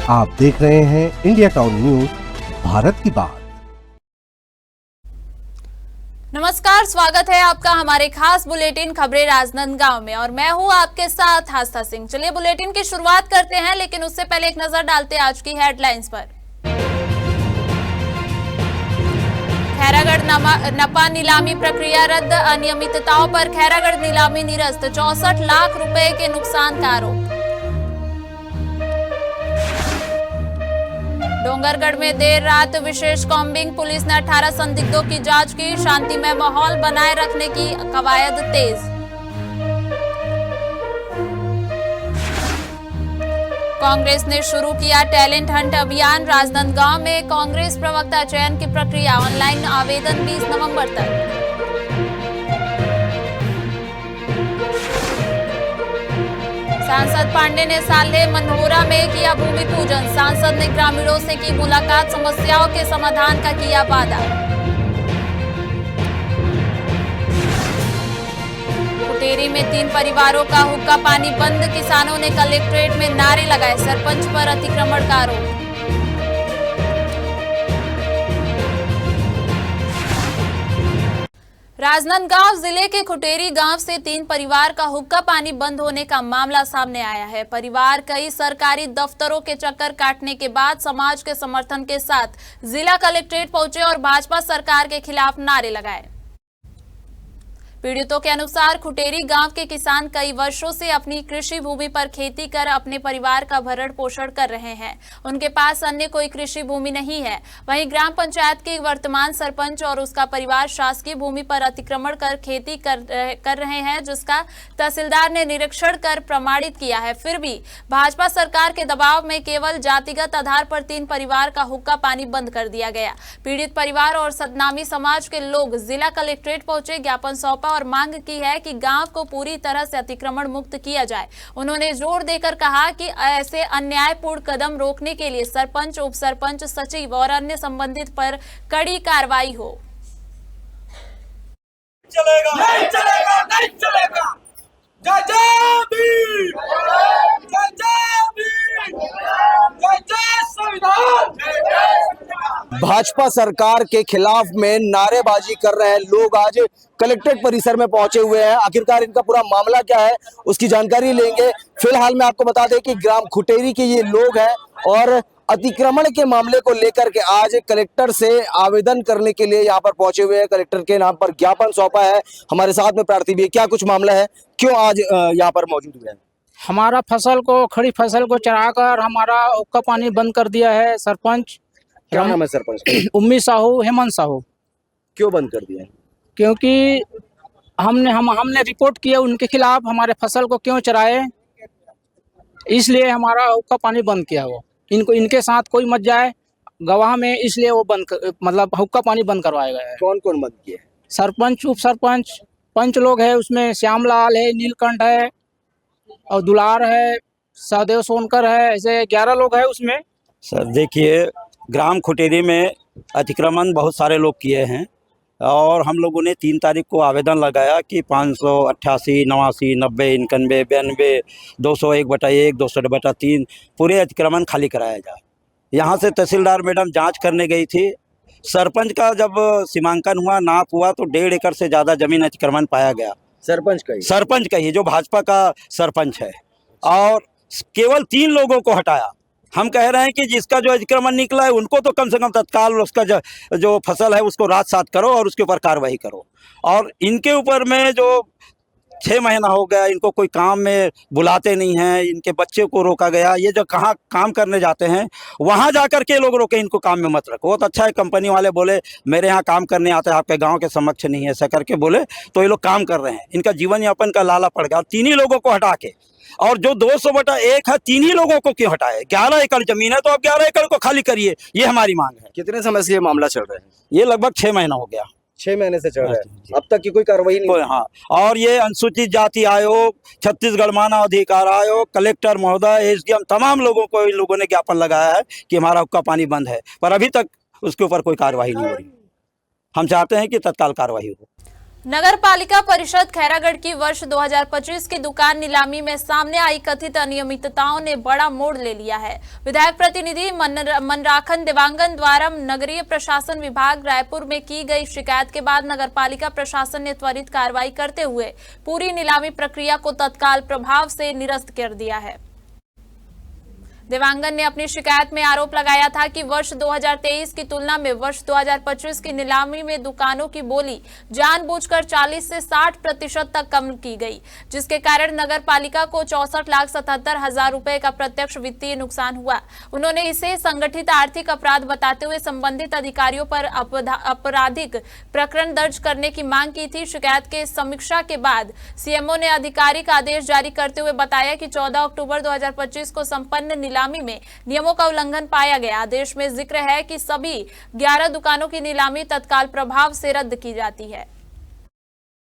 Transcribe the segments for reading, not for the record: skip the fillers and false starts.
आप देख रहे हैं इंडिया टाउन न्यूज, भारत की बात। नमस्कार, स्वागत है आपका हमारे खास बुलेटिन खबरें राजनांदगांव में और मैं हूं आपके साथ आस्था सिंह। चलिए बुलेटिन की शुरुआत करते हैं, लेकिन उससे पहले एक नजर डालते हैं आज की हेडलाइंस पर। खैरागढ़ नपा नीलामी प्रक्रिया रद्द, अनियमितताओं पर खैरागढ़ नीलामी निरस्त, 64 लाख रुपए के नुकसान का आरोप। डोंगरगढ़ में देर रात विशेष कॉम्बिंग, पुलिस ने 18 संदिग्धों की जांच की, शांतिमय माहौल बनाए रखने की कवायद तेज। कांग्रेस ने शुरू किया टैलेंट हंट अभियान, राजनांदगांव में कांग्रेस प्रवक्ता चयन की प्रक्रिया, ऑनलाइन आवेदन 20 नवंबर तक। सांसद पांडे ने साल्हे मनोहरा में किया भूमि पूजन, सांसद ने ग्रामीणों से की मुलाकात, समस्याओं के समाधान का किया वादा। कुटेरी में 3 परिवारों का हुक्का पानी बंद, किसानों ने कलेक्ट्रेट में नारे लगाए, सरपंच पर अतिक्रमण का आरोप। राजनांदगांव जिले के खुटेरी गांव से 3 परिवार का हुक्का पानी बंद होने का मामला सामने आया है। परिवार कई सरकारी दफ्तरों के चक्कर काटने के बाद समाज के समर्थन के साथ जिला कलेक्ट्रेट पहुंचे और भाजपा सरकार के खिलाफ नारे लगाए। पीड़ितों के अनुसार खुटेरी गांव के किसान कई वर्षों से अपनी कृषि भूमि पर खेती कर अपने परिवार का भरण पोषण कर रहे हैं। उनके पास अन्य कोई कृषि भूमि नहीं है। वहीं ग्राम पंचायत के वर्तमान सरपंच और उसका परिवार शासकीय भूमि पर अतिक्रमण कर खेती कर रहे हैं, जिसका तहसीलदार ने निरीक्षण कर प्रमाणित किया है। फिर भी भाजपा सरकार के दबाव में केवल जातिगत आधार पर 3 परिवार का हुक्का पानी बंद कर दिया गया। पीड़ित परिवार और सतनामी समाज के लोग जिला कलेक्ट्रेट पहुंचे, ज्ञापन सौंपा और मांग की है कि गांव को पूरी तरह से अतिक्रमण मुक्त किया जाए। उन्होंने जोर देकर कहा कि ऐसे अन्यायपूर्ण कदम रोकने के लिए सरपंच, उप सरपंच, सचिव और अन्य संबंधित पर कड़ी कार्रवाई हो। चलेगा नहीं चलेगा नहीं चलेगा। जय जय भीम, जय जय भीम, जय जय संविधान। भाजपा सरकार के खिलाफ में नारेबाजी कर रहे हैं लोग आज कलेक्ट्रेट परिसर में पहुंचे हुए हैं। आखिरकार इनका पूरा मामला क्या है उसकी जानकारी लेंगे। फिलहाल मैं आपको बता दें कि ग्राम खुटेरी के ये लोग हैं और अतिक्रमण के मामले को लेकर के आज कलेक्टर से आवेदन करने के लिए यहाँ पर पहुंचे हुए हैं। कलेक्टर के नाम पर ज्ञापन सौंपा है। हमारे साथ में प्रार्थी भी है। क्या कुछ मामला है, क्यों आज यहाँ पर मौजूद हुए हैं? हमारा फसल को, खड़ी फसल को चराकर हमारा हुक्का पानी बंद कर दिया है सरपंच। क्या नाम है सरपंच का? उम्मी साहू, हेमंत साहू। क्यों बंद कर दिया है? क्योंकि हमने रिपोर्ट किया उनके खिलाफ, हमारे फसल को क्यों चराए, इसलिए हमारा हुक्का पानी बंद किया। वो इनके साथ कोई मत जाए गवाह में, इसलिए वो मतलब हुक्का पानी बंद करवाया गया है। कौन कौन बंद किया? सरपंच, उप सरपंच, पंच लोग है उसमें, श्यामलाल है, नीलकंठ है और दुलार है, सहदेव सोनकर है, ऐसे 11 लोग हैं उसमें। सर देखिए, ग्राम खुटेरी में अतिक्रमण बहुत सारे लोग किए हैं और हम लोगों ने 3 तारीख को आवेदन लगाया कि 588, 89, 90, 91, 92, 201/1, 200/3 पूरे अतिक्रमण खाली कराया जाए। यहाँ से तहसीलदार मैडम जांच करने गई थी। सरपंच का जब सीमांकन हुआ, नाप हुआ तो 1.5 एकड़ से ज़्यादा जमीन अतिक्रमण पाया गया। सरपंच का ही, जो भाजपा का सरपंच है, और केवल 3 लोगों को हटाया। हम कह रहे हैं कि जिसका जो अतिक्रमण निकला है उनको तो कम से कम तत्काल उसका जो फसल है उसको रात सात करो और उसके ऊपर कार्रवाई करो। और इनके ऊपर में जो 6 महीना हो गया, इनको कोई काम में बुलाते नहीं हैं, इनके बच्चे को रोका गया। ये जो कहाँ काम करने जाते हैं वहाँ जाकर के लोग रोके, इनको काम में मत रखो। बहुत अच्छा है, कंपनी वाले बोले मेरे यहाँ काम करने आते हैं, आपके गांव के समक्ष नहीं है, ऐसा करके बोले तो ये लोग काम कर रहे हैं। इनका जीवन यापन का लाला पड़ गया। और 3 ही लोगों को हटा के, और जो 200/1 है 3 ही लोगों को क्यों हटाए? 11 एकड़ जमीन है तो आप 11 एकड़ को खाली करिए, ये हमारी मांग है। कितने समय से ये मामला चल रहा है? ये लगभग 6 महीना हो गया। 6 महीने से चल रहा है, अब तक की कोई कार्रवाई नहीं? हाँ, और ये अनुसूचित जाति आयोग, छत्तीसगढ़ मानव अधिकार आयोग, कलेक्टर महोदय, एसडीएम, तमाम लोगों को इन लोगों ने ज्ञापन लगाया है कि हमारा हुक्का पानी बंद है, पर अभी तक उसके ऊपर कोई कार्रवाई नहीं हो रही। हम चाहते हैं कि तत्काल कार्रवाई हो। नगर पालिका परिषद खैरागढ़ की वर्ष 2025 की दुकान नीलामी में सामने आई कथित अनियमितताओं ने बड़ा मोड़ ले लिया है। विधायक प्रतिनिधि मनराखन देवांगन द्वारा नगरीय प्रशासन विभाग रायपुर में की गई शिकायत के बाद नगर पालिका प्रशासन ने त्वरित कार्रवाई करते हुए पूरी नीलामी प्रक्रिया को तत्काल प्रभाव से निरस्त कर दिया है। देवांगन ने अपनी शिकायत में आरोप लगाया था कि वर्ष 2023 की तुलना में वर्ष 2025 की नीलामी में दुकानों की बोली जानबूझकर 40 से 60% तक कम की गई, जिसके कारण नगर पालिका को 64,77,000 रुपए का प्रत्यक्ष वित्तीय नुकसान हुआ। उन्होंने इसे संगठित आर्थिक अपराध बताते हुए संबंधित अधिकारियों पर आपराधिक प्रकरण दर्ज करने की मांग की थी। शिकायत के समीक्षा के बाद सीएमओ ने आधिकारिक आदेश जारी करते हुए बताया कि 14 अक्टूबर 2025 को संपन्न नीलामी में नियमों का उल्लंघन पाया गया। आदेश में जिक्र है कि सभी 11 दुकानों की नीलामी तत्काल प्रभाव से रद्द की जाती है।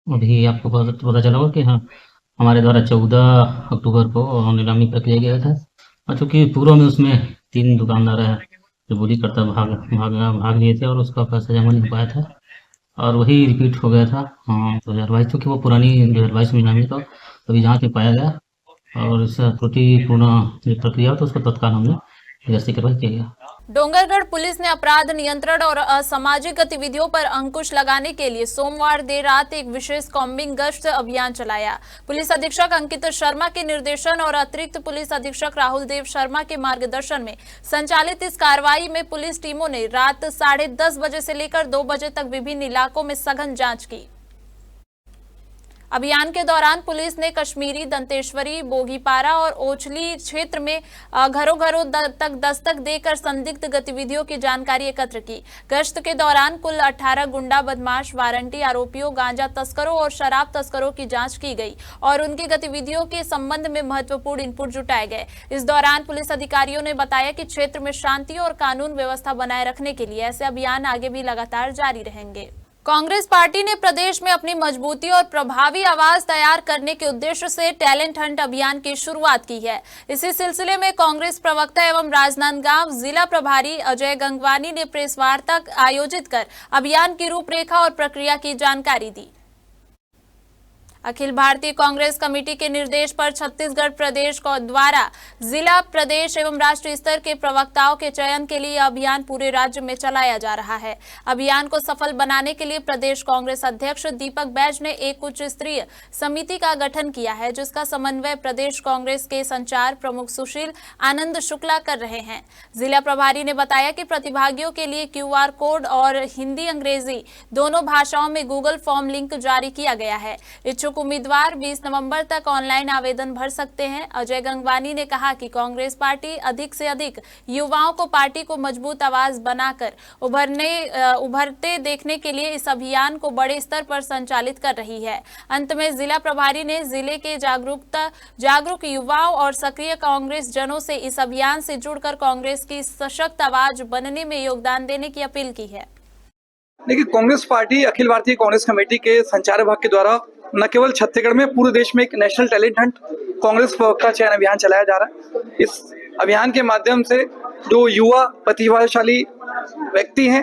अभी आपको पता चला होगा कि हाँ, हमारे द्वारा 14 अक्टूबर को नीलामी प्रक्रिया किया था और चूंकि पूर्व में उसमें 3 दुकानदार है जो बोली करता भाग लिए थे और उसका पैसा जमा नहीं हो पाया था और वही रिपीट हो गया था 2022, क्योंकि वो पुरानी 2022 में नीलामी तो अभी जांच में पाया गया और इस त्रुटिपूर्ण प्रक्रिया हो तो उसको तत्काल हमने निरस्त कार्रवाई किया गया। डोंगरगढ़ पुलिस ने अपराध नियंत्रण और असामाजिक गतिविधियों पर अंकुश लगाने के लिए सोमवार देर रात एक विशेष कॉम्बिंग गश्त अभियान चलाया। पुलिस अधीक्षक अंकित शर्मा के निर्देशन और अतिरिक्त पुलिस अधीक्षक राहुल देव शर्मा के मार्गदर्शन में संचालित इस कार्रवाई में पुलिस टीमों ने रात 10:30 बजे से लेकर 2 बजे तक विभिन्न इलाकों में सघन जाँच की। अभियान के दौरान पुलिस ने कश्मीरी, दंतेश्वरी, बोगीपारा और ओछली क्षेत्र में घरों तक दस्तक देकर संदिग्ध गतिविधियों की जानकारी एकत्र की। गश्त के दौरान कुल 18 गुंडा, बदमाश, वारंटी आरोपियों, गांजा तस्करों और शराब तस्करों की जांच की गई और उनकी गतिविधियों के संबंध में महत्वपूर्ण इनपुट जुटाए गए। इस दौरान पुलिस अधिकारियों ने बताया कि क्षेत्र में शांति और कानून व्यवस्था बनाए रखने के लिए ऐसे अभियान आगे भी लगातार जारी रहेंगे। कांग्रेस पार्टी ने प्रदेश में अपनी मजबूती और प्रभावी आवाज तैयार करने के उद्देश्य से टैलेंट हंट अभियान की शुरुआत की है। इसी सिलसिले में कांग्रेस प्रवक्ता एवं राजनांदगांव जिला प्रभारी अजय गंगवानी ने प्रेस वार्ता आयोजित कर अभियान की रूपरेखा और प्रक्रिया की जानकारी दी। अखिल भारतीय कांग्रेस कमेटी के निर्देश पर छत्तीसगढ़ प्रदेश द्वारा जिला, प्रदेश एवं राष्ट्रीय स्तर के प्रवक्ताओं के चयन के लिए अभियान पूरे राज्य में चलाया जा रहा है। अभियान को सफल बनाने के लिए प्रदेश कांग्रेस अध्यक्ष दीपक बैज ने एक उच्च स्तरीय समिति का गठन किया है, जिसका समन्वय प्रदेश कांग्रेस के संचार प्रमुख सुशील आनंद शुक्ला कर रहे हैं। जिला प्रभारी ने बताया कि प्रतिभागियों के लिए QR कोड और हिंदी, अंग्रेजी दोनों भाषाओं में गूगल फॉर्म लिंक जारी किया गया है। इच्छुक उम्मीदवार 20 नवंबर तक ऑनलाइन आवेदन भर सकते हैं। अजय गंगवानी ने कहा कि कांग्रेस पार्टी अधिक से अधिक युवाओं को पार्टी को मजबूत आवाज बनाकर उभरते देखने के लिए इस अभियान को बड़े स्तर पर संचालित कर रही है। अंत में जिला प्रभारी ने जिले के जागरूक युवाओं और सक्रिय कांग्रेस जनों से इस अभियान से जुड़कर कांग्रेस की सशक्त आवाज बनने में योगदान देने की अपील की है। देखिए, कांग्रेस पार्टी अखिल भारतीय कांग्रेस कमेटी के संचार विभाग के द्वारा न केवल छत्तीसगढ़ में पूरे देश में एक नेशनल टैलेंट हंट कांग्रेस का चयन अभियान चलाया जा रहा है। इस अभियान के माध्यम से जो युवा प्रतिभाशाली व्यक्ति हैं,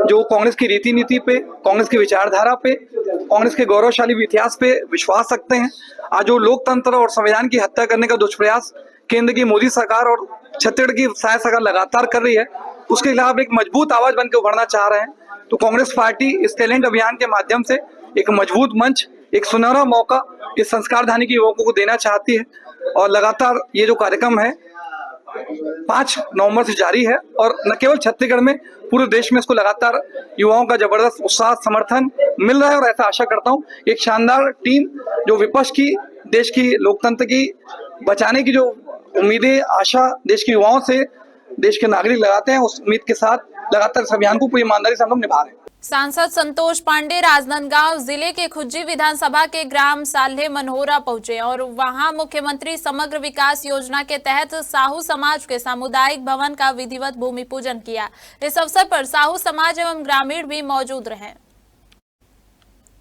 जो कांग्रेस की रीति नीति पे, कांग्रेस की विचारधारा पे, कांग्रेस के गौरवशाली इतिहास पे विश्वास रखते हैं, आज जो लोकतंत्र और संविधान की हत्या करने का दुष्प्रयास केंद्र की मोदी सरकार और छत्तीसगढ़ की सहायता सरकार लगातार कर रही है, उसके खिलाफ एक मजबूत आवाज बनकर उभरना चाह रहे हैं। तो कांग्रेस पार्टी इस टैलेंट अभियान के माध्यम से एक मजबूत मंच, एक सुनहरा मौका इस संस्कारधानी के युवकों को देना चाहती है और लगातार ये जो कार्यक्रम है 5 नवंबर से जारी है और न केवल छत्तीसगढ़ में, पूरे देश में इसको लगातार युवाओं का जबरदस्त उत्साह समर्थन मिल रहा है और ऐसा आशा करता हूँ एक शानदार टीम जो विपक्ष की, देश की लोकतंत्र की बचाने की जो उम्मीदें, आशा देश के युवाओं से देश के नागरिक लगाते हैं, उस उम्मीद के साथ लगातार इस अभियान को पूरी ईमानदारी से हम लोग निभा रहे हैं। सांसद संतोष पांडे राजनांदगांव जिले के खुज्जी विधानसभा के ग्राम साल्हे मनहोरा पहुंचे और वहां मुख्यमंत्री समग्र विकास योजना के तहत साहू समाज के सामुदायिक भवन का विधिवत भूमि पूजन किया। इस अवसर पर साहू समाज एवं ग्रामीण भी मौजूद रहे।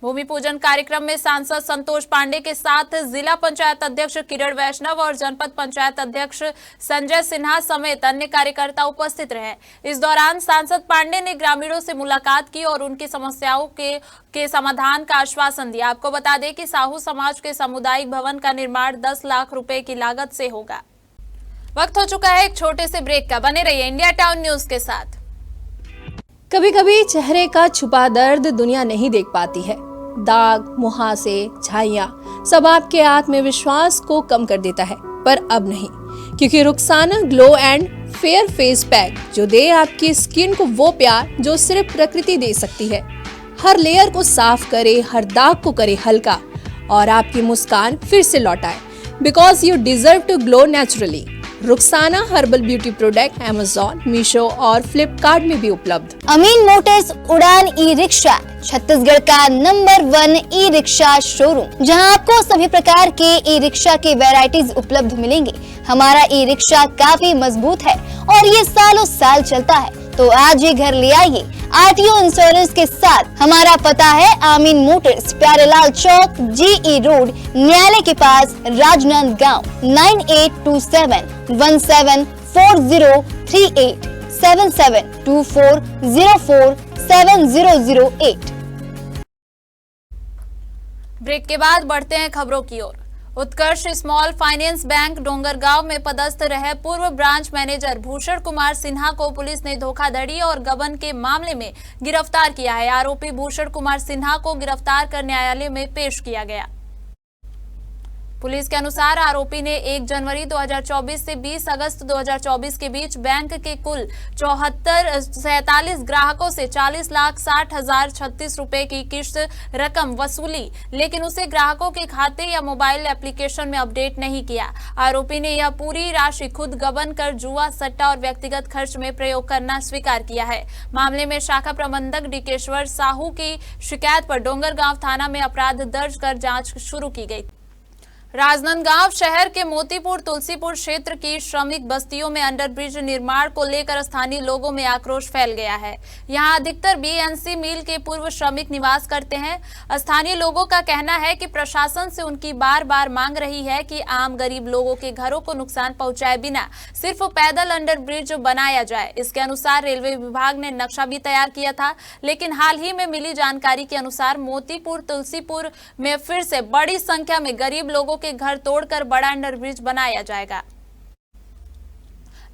भूमि पूजन कार्यक्रम में सांसद संतोष पांडे के साथ जिला पंचायत अध्यक्ष किरण वैष्णव और जनपद पंचायत अध्यक्ष संजय सिन्हा समेत अन्य कार्यकर्ता उपस्थित रहे। इस दौरान सांसद पांडे ने ग्रामीणों से मुलाकात की और उनकी समस्याओं के समाधान का आश्वासन दिया। आपको बता दें कि साहू समाज के सामुदायिक भवन का निर्माण 10 लाख रुपए की लागत से होगा। वक्त हो चुका है एक छोटे से ब्रेक का। बने रहिए इंडिया टाउन न्यूज के साथ। कभी कभी चेहरे का छुपा दर्द दुनिया नहीं देख पाती है। दाग, मुहासे, झाइयां सब आपके आत्मविश्वास को कम कर देता है, पर अब नहीं, क्योंकि Rukhsana glow and fair face pack जो दे आपकी स्किन को वो प्यार जो सिर्फ प्रकृति दे सकती है। हर लेयर को साफ करे, हर दाग को करे हल्का और आपकी मुस्कान फिर से लौटाए। Because you deserve to glow naturally. Rukhsana herbal beauty product Amazon, Meesho और फ्लिपकार्ट में भी उपलब्ध। अमीन मोटर्स उड़ान ई रिक्शा छत्तीसगढ़ का नंबर 1 ई रिक्शा शोरूम, जहां आपको सभी प्रकार के ई रिक्शा के वैरायटीज उपलब्ध मिलेंगे। हमारा ई रिक्शा काफी मजबूत है और ये सालों साल चलता है, तो आज ही घर ले आइए आरटीओ इंश्योरेंस के साथ। हमारा पता है आमीन मोटर्स, प्यारेलाल चौक, जीई रोड, न्यायालय के पास, राजनांदगांव। 9827174038 7724047008। ब्रेक के बाद बढ़ते हैं खबरों की ओर। उत्कर्ष स्मॉल फाइनेंस बैंक डोंगरगांव में पदस्थ रहे पूर्व ब्रांच मैनेजर भूषण कुमार सिन्हा को पुलिस ने धोखाधड़ी और गबन के मामले में गिरफ्तार किया है। आरोपी भूषण कुमार सिन्हा को गिरफ्तार कर न्यायालय में पेश किया गया। पुलिस के अनुसार आरोपी ने 1 जनवरी 2024 से 20 अगस्त 2024 के बीच बैंक के कुल 47 ग्राहकों से 40,60,036 रुपए की किस्त रकम वसूली, लेकिन उसे ग्राहकों के खाते या मोबाइल एप्लीकेशन में अपडेट नहीं किया। आरोपी ने यह पूरी राशि खुद गबन कर जुआ, सट्टा और व्यक्तिगत खर्च में प्रयोग करना स्वीकार किया है। मामले में शाखा प्रबंधक डिकेश्वर साहू की शिकायत पर डोंगरगांव थाना में अपराध दर्ज कर जांच शुरू की गई। राजनांदगांव शहर के मोतीपुर तुलसीपुर क्षेत्र की श्रमिक बस्तियों में अंडरब्रिज निर्माण को लेकर स्थानीय लोगों में आक्रोश फैल गया है। यहां अधिकतर बीएनसी मिल के पूर्व श्रमिक निवास करते हैं। स्थानीय लोगों का कहना है कि प्रशासन से उनकी बार बार मांग रही है कि आम गरीब लोगों के घरों को नुकसान पहुंचाए बिना सिर्फ पैदल अंडरब्रिज बनाया जाए। इसके अनुसार रेलवे विभाग ने नक्शा भी तैयार किया था, लेकिन हाल ही में मिली जानकारी के अनुसार मोतीपुर तुलसीपुर में फिर से बड़ी संख्या में गरीब लोगों के घर तोड़कर बड़ा अंडरब्रिज बनाया जाएगा।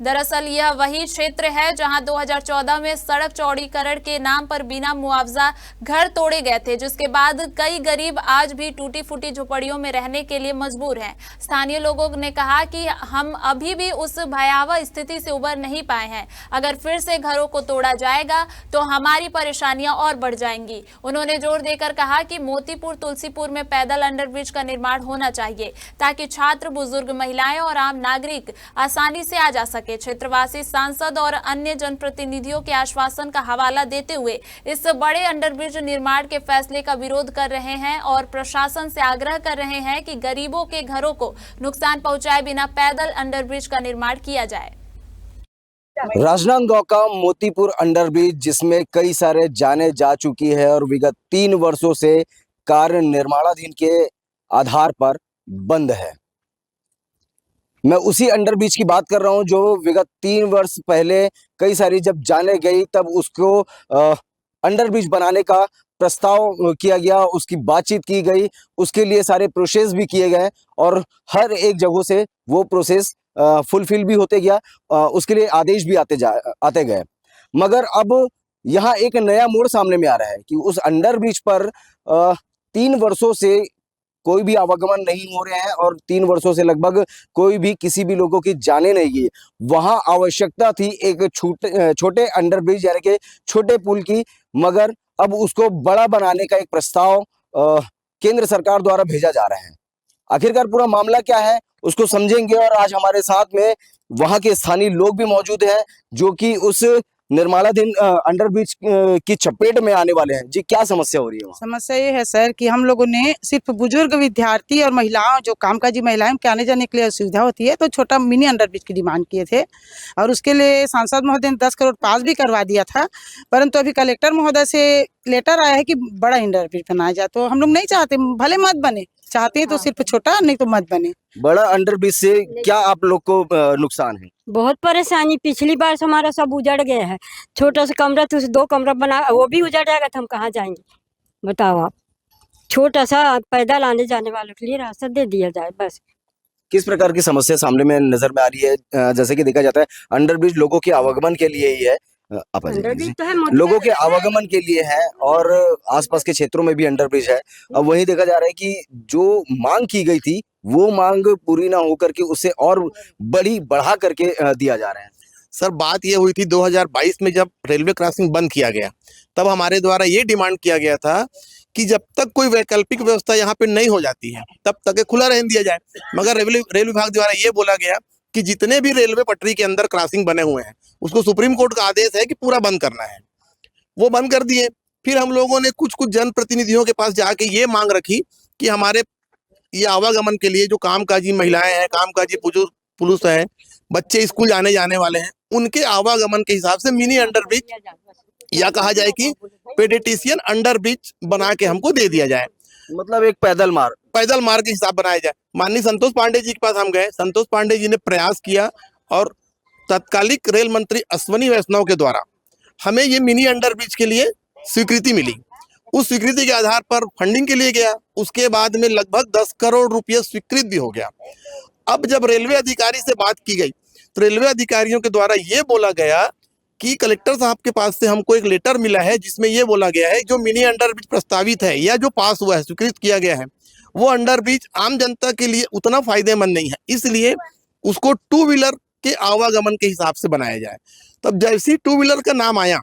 दरअसल यह वही क्षेत्र है जहां 2014 में सड़क चौड़ीकरण के नाम पर बिना मुआवजा घर तोड़े गए थे, जिसके बाद कई गरीब आज भी टूटी फूटी झोपड़ियों में रहने के लिए मजबूर हैं। स्थानीय लोगों ने कहा कि हम अभी भी उस भयावह स्थिति से उबर नहीं पाए हैं। अगर फिर से घरों को तोड़ा जाएगा तो हमारी परेशानियां और बढ़ जाएंगी। उन्होंने जोर देकर कहा कि मोतीपुर तुलसीपुर में पैदल अंडरब्रिज का निर्माण होना चाहिए ताकि छात्र, बुजुर्ग, महिलाएं और आम नागरिक आसानी से आ जा सके। क्षेत्रवासी सांसद और अन्य जनप्रतिनिधियों के आश्वासन का हवाला देते हुए इस बड़े अंडरब्रिज निर्माण के फैसले का विरोध कर रहे हैं और प्रशासन से आग्रह कर रहे हैं कि गरीबों के घरों को नुकसान पहुंचाए बिना पैदल अंडरब्रिज का निर्माण किया जाए। राजनांदगांव का मोतीपुर अंडरब्रिज, जिसमें कई सारे जाने जा चुकी है और विगत 3 वर्षों से कार्य निर्माणाधीन के आधार पर बंद है। मैं उसी अंडरब्रिज की बात कर रहा हूं जो विगत 3 वर्ष पहले कई सारी जब जाने गई तब उसको अंडरब्रिज बनाने का प्रस्ताव किया गया, उसकी बातचीत की गई, उसके लिए सारे प्रोसेस भी किए गए और हर एक जगह से वो प्रोसेस फुलफिल भी होते गया, उसके लिए आदेश भी आते गए। मगर अब यहाँ एक नया मोड़ सामने में आ रहा है कि उस अंडरब्रिज पर 3 वर्षों से कोई भी आवागमन नहीं हो रहे हैं और 3 वर्षों से लगभग कोई भी किसी भी लोगों की जाने नहीं गई। वहां आवश्यकता थी एक छोटे अंडरब्रिज यानी कि छोटे पुल की, मगर अब उसको बड़ा बनाने का एक प्रस्ताव केंद्र सरकार द्वारा भेजा जा रहा है। आखिरकार पूरा मामला क्या है उसको समझेंगे और आज हमारे साथ में वहां के स्थानीय लोग भी मौजूद हैं जो कि उस निर्माणाधीन अंडरब्रिज की चपेट में आने वाले हैं। जी, क्या समस्या हो रही है वहाँ? समस्या ये है सर कि हम लोगों ने सिर्फ बुजुर्ग विद्यार्थी और महिलाओं, जो कामकाजी महिलाएं, उनके आने जाने के लिए असुविधा होती है, तो छोटा मिनी अंडरब्रिज की डिमांड किए थे और उसके लिए सांसद महोदय ने 10 करोड़ पास भी करवा दिया था। परंतु अभी कलेक्टर महोदय से लेटर आया है कि बड़ा अंडरब्रिज बनाया जाए, तो हम लोग नहीं चाहते, भले मत बने, चाहते हैं तो सिर्फ छोटा, नहीं तो मत बने। बड़ा अंडरब्रिज से क्या आप लोग को नुकसान है? बहुत परेशानी, पिछली बार से हमारा सब उजड़ गया है। छोटा सा कमरा तो 2 कमरा बना, वो भी उजड़ जाएगा तो हम कहाँ जाएंगे बताओ आप। छोटा सा पैदल आने जाने वालों के लिए रास्ता दे दिया जाए बस। किस प्रकार की समस्या सामने में नजर में आ रही है? जैसे कि देखा जाता है अंडरब्रिज लोगों के आवागमन के लिए ही है, अंडरब्रिज तो है, लोगों के आवागमन के लिए है और आसपास के क्षेत्रों में भी अंडरब्रिज है। अब वही देखा जा रहा है कि जो मांग की गई थी वो मांग पूरी ना होकर के उसे और बढ़ा करके दिया जा रहा है। सर, बात ये हुई थी 2022 में जब रेलवे क्रॉसिंग बंद किया गया, तब हमारे द्वारा ये डिमांड किया गया था कि जब तक कोई वैकल्पिक व्यवस्था यहाँ पे नहीं हो जाती है तब तक खुला रहने दिया जाए। मगर रेल विभाग द्वारा ये बोला गया कि जितने भी रेलवे पटरी के अंदर क्रॉसिंग बने हुए हैं उसको सुप्रीम कोर्ट का आदेश है कि पूरा बंद करना है। वो बंद कर दिए। फिर हम लोगों ने कुछ जनप्रतिनिधियों के पास जाके ये मांग रखी कि हमारे ये आवागमन के लिए जो कामकाजी महिलाएं हैं, कामकाजी पुरुष हैं, बच्चे स्कूल जाने वाले हैं, उनके आवागमन के हिसाब से मिनी अंडरब्रिज या कहा जाए कि पेडिटेशियन अंडरब्रिज बना के हमको दे दिया जाए। मतलब एक पैदल मार्ग के हिसाब बनाया जाए। माननीय संतोष पांडे जी के पास हम गए, संतोष पांडे जी ने प्रयास किया और तत्कालिक रेल मंत्री अश्वनी वैष्णव के द्वारा हमें ये मिनी अंडरब्रिज के लिए स्वीकृति मिली। उस स्वीकृति के आधार पर फंडिंग के लिए गया, उसके बाद में लगभग 10 करोड़ रुपये स्वीकृत भी हो गया। अब जब रेलवे अधिकारी से बात की गई तो रेलवे अधिकारियों के द्वारा ये बोला गया कि कलेक्टर साहब के पास से हमको एक लेटर मिला है जिसमें ये बोला गया है जो मिनी अंडरब्रिज प्रस्तावित है या जो पास हुआ है, स्वीकृत किया गया है, वो अंडरब्रिज आम जनता के लिए उतना फायदेमंद नहीं है, इसलिए उसको 2 व्हीलर के आवागमन के हिसाब से बनाया जाए। तब जैसे 2 व्हीलर का नाम आया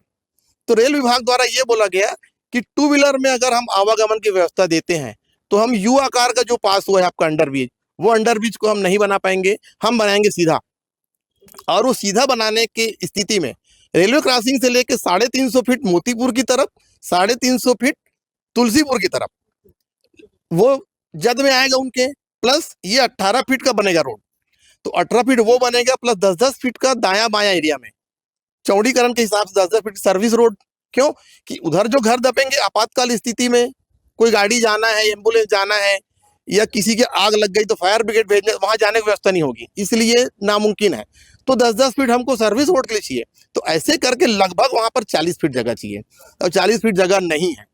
तो रेल विभाग द्वारा ये बोला गया कि 2 व्हीलर में अगर हम आवागमन की व्यवस्था देते हैं तो हम यू आकार का जो पास हुआ है आपका अंडरब्रिज, वो अंडरब्रिज को हम नहीं बना पाएंगे, हम बनाएंगे सीधा। और वो सीधा बनाने की स्थिति में रेलवे क्रॉसिंग से लेके 350 फीट मोतीपुर की तरफ, 350 फीट तुलसीपुर की तरफ वो जद में आएगा उनके, प्लस ये 18 फीट का बनेगा रोड, तो 18 फीट वो बनेगा प्लस 10-10 फीट का दाया बाया एरिया में चौड़ीकरण के हिसाब से 10-10 फीट सर्विस रोड। क्यों कि उधर जो घर दबेंगे आपातकाल स्थिति में, कोई गाड़ी जाना है, एम्बुलेंस जाना है या किसी के आग लग गई तो फायर ब्रिगेड भेजने, वहां जाने की व्यवस्था नहीं होगी, इसलिए नामुमकिन है। तो 10-10 फीट हमको सर्विस रोड के लिए चाहिए, तो ऐसे करके लगभग वहां पर 40 फीट जगह चाहिए और 40 फीट जगह नहीं है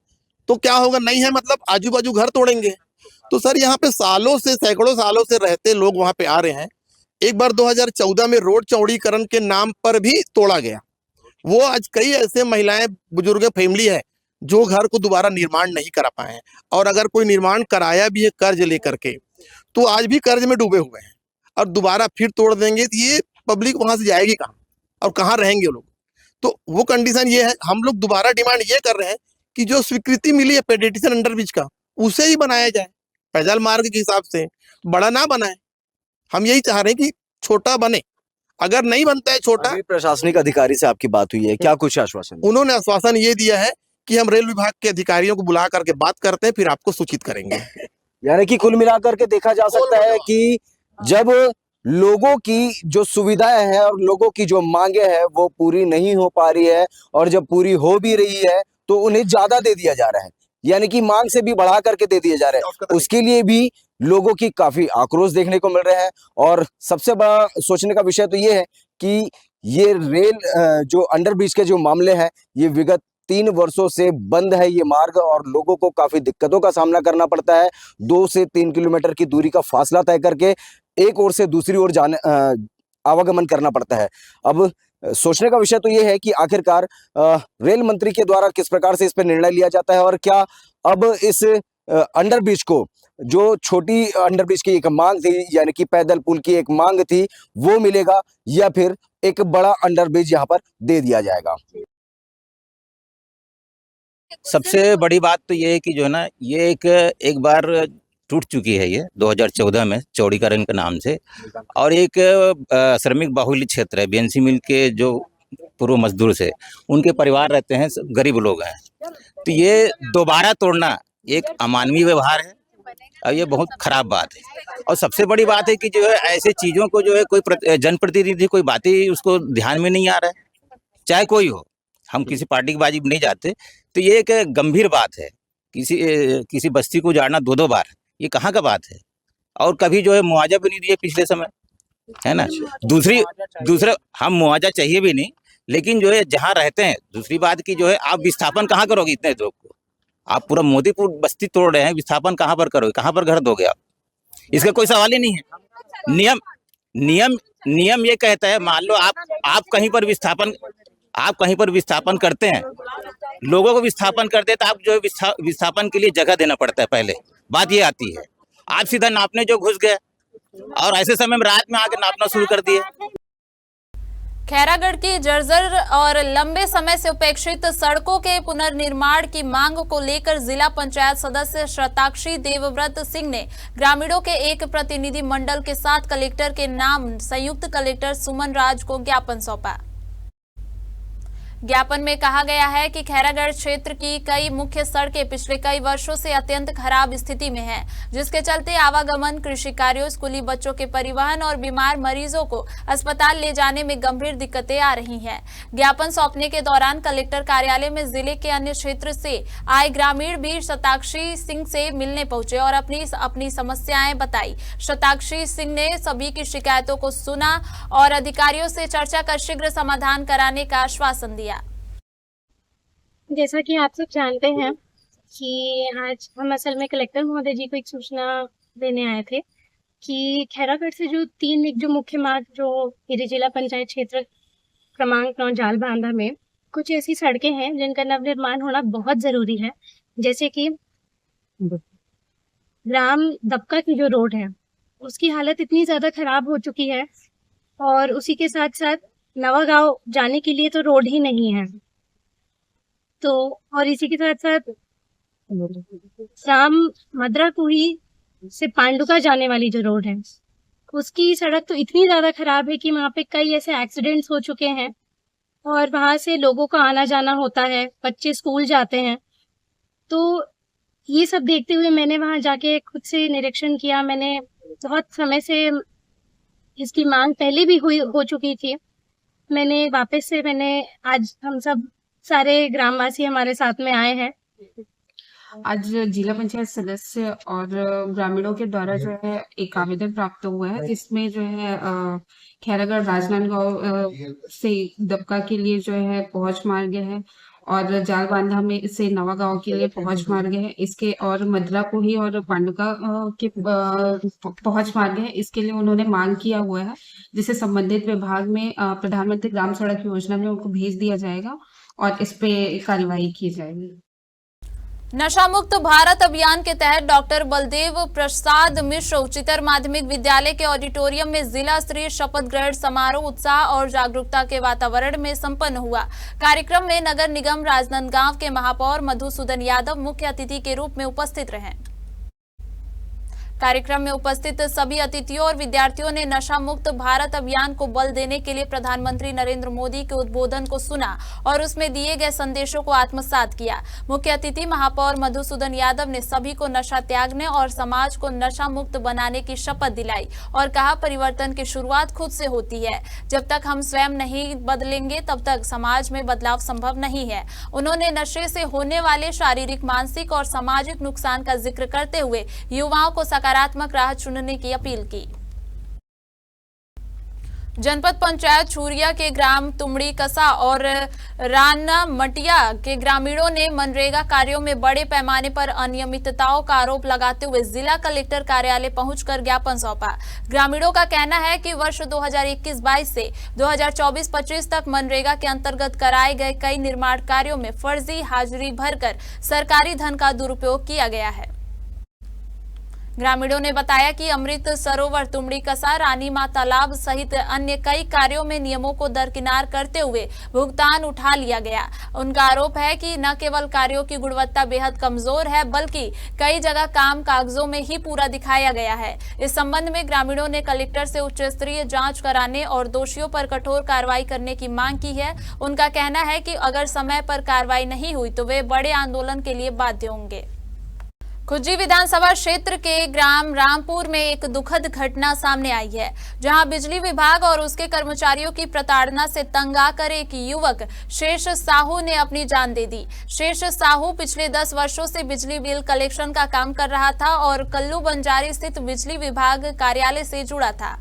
तो क्या होगा, नहीं है मतलब आजू बाजू घर तोड़ेंगे। तो सर यहाँ पे सालों से, सैकड़ों सालों से रहते लोग वहां पे आ रहे हैं। एक बार 2014 में रोड चौड़ीकरण के नाम पर भी तोड़ा गया। वो आज कई ऐसे महिलाएं, बुजुर्ग फैमिली है जो घर को दोबारा निर्माण नहीं करा पाए हैं, और अगर कोई निर्माण कराया भी है कर्ज लेकर के तो आज भी कर्ज में डूबे हुए हैं, और दोबारा फिर तोड़ देंगे तो ये पब्लिक वहां से जाएगी कहाँ और कहाँ रहेंगे लोग। तो वो कंडीशन ये है, हम लोग दोबारा डिमांड ये कर रहे हैं कि जो स्वीकृति मिली है पेडिटेशन अंडरब्रिज का, उसे ही बनाया जाए पैदल मार्ग के हिसाब से, बड़ा ना बनाए। हम यही चाह रहे हैं कि छोटा बने, अगर नहीं बनता है छोटा। प्रशासनिक अधिकारी से आपकी बात हुई है, क्या कुछ आश्वासन? उन्होंने आश्वासन ये दिया है कि हम रेल विभाग के अधिकारियों को बुला करके बात करते हैं, फिर आपको सूचित करेंगे। यानी कि कुल मिलाकर के देखा जा सकता है कि जब लोगों की जो सुविधाएं हैं और लोगों की जो मांगे हैं वो पूरी नहीं हो पा रही है, और जब पूरी हो भी रही है तो उन्हें ज्यादा दे दिया जा रहा है, यानी कि मांग से भी बढ़ा करके दे दिया जा रहा है। उसके लिए भी लोगों की काफी आक्रोश देखने को मिल रहा है। और सबसे बड़ा सोचने का विषय तो ये है कि ये रेल जो अंडरब्रिज के जो मामले हैं, ये विगत 3 वर्षों से बंद है ये मार्ग, और लोगों को काफी दिक्कतों का सामना करना पड़ता है। 2 से 3 किलोमीटर की दूरी का फासला तय करके एक ओर से दूसरी ओर जाने आवागमन करना पड़ता है। अब सोचने का विषय तो ये है कि आखिरकार रेल मंत्री के द्वारा किस प्रकार से इस पर निर्णय लिया जाता है, और क्या अब इस अंडरब्रिज को, जो छोटी अंडरब्रिज की एक मांग थी यानी कि पैदल पुल की एक मांग थी, वो मिलेगा या फिर एक बड़ा अंडरब्रिज यहाँ पर दे दिया जाएगा। सबसे बड़ी बात तो ये है कि जो है ना, ये एक बार टूट चुकी है ये 2014 में चौड़ीकरण के नाम से, और एक श्रमिक बाहुल्य क्षेत्र है, बीएनसी मिल के जो पूर्व मजदूर से, उनके परिवार रहते हैं, गरीब लोग हैं। तो ये दोबारा तोड़ना एक अमानवीय व्यवहार है और ये बहुत खराब बात है। और सबसे बड़ी बात है कि जो है ऐसे चीज़ों को जो है कोई जनप्रतिनिधि कोई बातें उसको ध्यान में नहीं आ रहा है, चाहे कोई हो, हम किसी पार्टी की बाजी में नहीं जाते। तो ये एक गंभीर बात है, किसी बस्ती को उजाड़ना 2-2 बार, ये कहाँ का बात है। और कभी जो है मुआवजा भी नहीं दिए पिछले समय, है ना। दूसरे हम मुआवजा चाहिए भी नहीं, लेकिन जो है जहाँ रहते हैं, दूसरी बात की जो है आप विस्थापन कहाँ करोगे इतने लोग को। आप पूरा मोदीपुर बस्ती तोड़ रहे हैं, विस्थापन कहाँ पर करोगे, कहाँ पर घर दोगे आप, इसका कोई सवाल ही नहीं है। नियम ये कहता है, मान लो आप कहीं पर विस्थापन करते हैं, लोगों को विस्थापन करते हैं, तो आप जो है विस्थापन के लिए जगह देना पड़ता है। पहले बात ये आती है, आप सीधा नापने जो घुस गए और ऐसे समय में रात में आके नापना शुरू कर दिए। खैरागढ़ की जर्जर और लंबे समय से उपेक्षित सड़कों के पुनर्निर्माण की मांग को लेकर जिला पंचायत सदस्य शताक्षी देवव्रत सिंह ने ग्रामीणों के एक प्रतिनिधि मंडल के साथ कलेक्टर के नाम संयुक्त कलेक्टर सुमन राज को ज्ञापन सौंपा। ज्ञापन में कहा गया है कि खैरागढ़ क्षेत्र की कई मुख्य सड़कें पिछले कई वर्षों से अत्यंत खराब स्थिति में हैं, जिसके चलते आवागमन, कृषि कार्यों, स्कूली बच्चों के परिवहन और बीमार मरीजों को अस्पताल ले जाने में गंभीर दिक्कतें आ रही हैं। ज्ञापन सौंपने के दौरान कलेक्टर कार्यालय में जिले के अन्य क्षेत्र से आए ग्रामीण भी शताक्षी सिंह से मिलने पहुंचे और अपनी समस्याएं बताई। शताक्षी सिंह ने सभी की शिकायतों को सुना और अधिकारियों से चर्चा कर शीघ्र समाधान कराने का आश्वासन दिया। जैसा कि आप सब जानते हैं कि आज हम असल में कलेक्टर महोदय जी को एक सूचना देने आए थे कि खैरागढ़ से जो 3 मुख्य मार्ग जो मेरे जिला पंचायत क्षेत्र क्रमांक 9 जाल बांधा में कुछ ऐसी सड़कें हैं जिनका नवनिर्माण होना बहुत ज़रूरी है। जैसे कि ग्राम दबका की जो रोड है उसकी हालत इतनी ज़्यादा खराब हो चुकी है और उसी के साथ साथ नवागांव जाने के लिए तो रोड ही नहीं है। तो और इसी के साथ साथ राम मद्रा कुही से पांडुका जाने वाली जो रोड है उसकी सड़क तो इतनी ज़्यादा खराब है कि वहाँ पे कई ऐसे एक्सीडेंट्स हो चुके हैं और वहाँ से लोगों का आना जाना होता है, बच्चे स्कूल जाते हैं। तो ये सब देखते हुए मैंने वहाँ जाके खुद से निरीक्षण किया। मैंने बहुत समय से इसकी मांग पहले भी हो चुकी थी। मैंने आज हम सब सारे ग्रामवासी हमारे साथ में आए हैं। आज जिला पंचायत सदस्य और ग्रामीणों के द्वारा जो है एक आवेदन प्राप्त हुआ है, जिसमें जो है खैरागढ़ राजनांदगांव से दबका के लिए जो है पहुंच मार्ग है और जाल बांधा में से नवागांव के लिए पहुंच मार्ग है, इसके और मद्रा कुही और पांडुका के पहुंच मार्ग है। इसके लिए उन्होंने मांग किया हुआ है, जिसे संबंधित विभाग में प्रधानमंत्री ग्राम सड़क योजना में उनको भेज दिया जाएगा और इस पे कार्यवाही की जाएगी। नशा मुक्त भारत अभियान के तहत डॉक्टर बलदेव प्रसाद मिश्र उच्चतर माध्यमिक विद्यालय के ऑडिटोरियम में जिला स्तरीय शपथ ग्रहण समारोह उत्साह और जागरूकता के वातावरण में संपन्न हुआ। कार्यक्रम में नगर निगम राजनांदगांव के महापौर मधुसूदन यादव मुख्य अतिथि के रूप में उपस्थित रहे। कार्यक्रम में उपस्थित सभी अतिथियों और विद्यार्थियों ने नशा मुक्त भारत अभियान को बल देने के लिए प्रधानमंत्री नरेंद्र मोदी के उद्बोधन को सुना और उसमें दिए गए संदेशों को आत्मसात किया। मुख्य अतिथि महापौर मधुसूदन यादव ने सभी को नशा त्यागने और समाज को नशा मुक्त बनाने की शपथ दिलाई और कहा, परिवर्तन की शुरुआत खुद से होती है। जब तक हम स्वयं नहीं बदलेंगे तब तक समाज में बदलाव संभव नहीं है। उन्होंने नशे से होने वाले शारीरिक, मानसिक और सामाजिक नुकसान का जिक्र करते हुए युवाओं को सकारात्मक राह चुनने की अपील की। जनपद पंचायत छुरिया के ग्राम तुमड़ी कसा और राना मटिया के ग्रामीणों ने मनरेगा कार्यों में बड़े पैमाने पर अनियमितताओं का आरोप लगाते हुए जिला कलेक्टर कार्यालय पहुंचकर ज्ञापन सौंपा। ग्रामीणों का कहना है कि वर्ष 2021-22 से 2024-25 तक मनरेगा के अंतर्गत कराए गए कई निर्माण कार्यों में फर्जी हाजिरी भरकर सरकारी धन का दुरुपयोग किया गया है। ग्रामीणों ने बताया कि अमृत सरोवर, तुमड़ी कसा, रानी मां तालाब सहित अन्य कई कार्यों में नियमों को दरकिनार करते हुए भुगतान उठा लिया गया। उनका आरोप है कि न केवल कार्यों की गुणवत्ता बेहद कमजोर है, बल्कि कई जगह काम कागजों में ही पूरा दिखाया गया है। इस संबंध में ग्रामीणों ने कलेक्टर से उच्च स्तरीय जांच कराने और दोषियों पर कठोर कार्रवाई करने की मांग की है। उनका कहना है कि अगर समय पर कार्रवाई नहीं हुई तो वे बड़े आंदोलन के लिए बाध्य होंगे। खुज्जी विधानसभा क्षेत्र के ग्राम रामपुर में एक दुखद घटना सामने आई है, जहां बिजली विभाग और उसके कर्मचारियों की प्रताड़ना से तंग आकर एक युवक शेष साहू ने अपनी जान दे दी। शेष साहू पिछले 10 वर्षों से बिजली बिल कलेक्शन का काम कर रहा था और कल्लू बंजारी स्थित बिजली विभाग कार्यालय से जुड़ा था।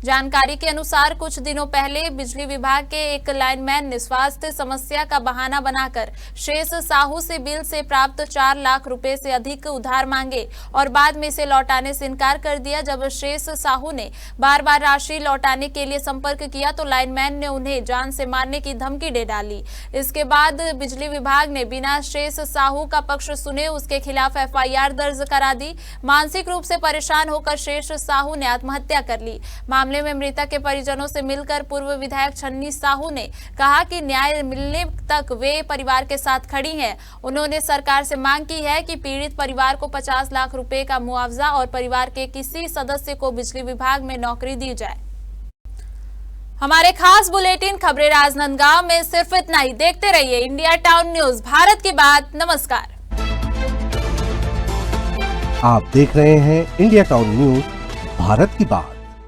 जानकारी के अनुसार कुछ दिनों पहले बिजली विभाग के एक लाइनमैन ने स्वास्थ्य समस्या का बहाना बनाकर शेष साहू से बिल से प्राप्त 4 लाख रुपए से अधिक उधार मांगे और बाद में इसे लौटाने से इनकार कर दिया। जब शेष साहू ने बार बार राशि लौटाने के लिए संपर्क किया तो लाइनमैन ने उन्हें जान से मारने की धमकी दे डाली। इसके बाद बिजली विभाग ने बिना शेष साहू का पक्ष सुने उसके खिलाफ FIR दर्ज करा दी। मानसिक रूप से परेशान होकर शेष साहू ने आत्महत्या कर ली। मामले में मृतक के परिजनों से मिलकर पूर्व विधायक छन्नी साहू ने कहा कि न्याय मिलने तक वे परिवार के साथ खड़ी हैं। उन्होंने सरकार से मांग की है कि पीड़ित परिवार को 50 लाख रुपए का मुआवजा और परिवार के किसी सदस्य को बिजली विभाग में नौकरी दी जाए। हमारे खास बुलेटिन खबरें राजनांदगांव में सिर्फ इतना ही। देखते रहिए इंडिया टाउन न्यूज, भारत की बात। नमस्कार। आप देख रहे हैं इंडिया टाउन न्यूज, भारत की बात।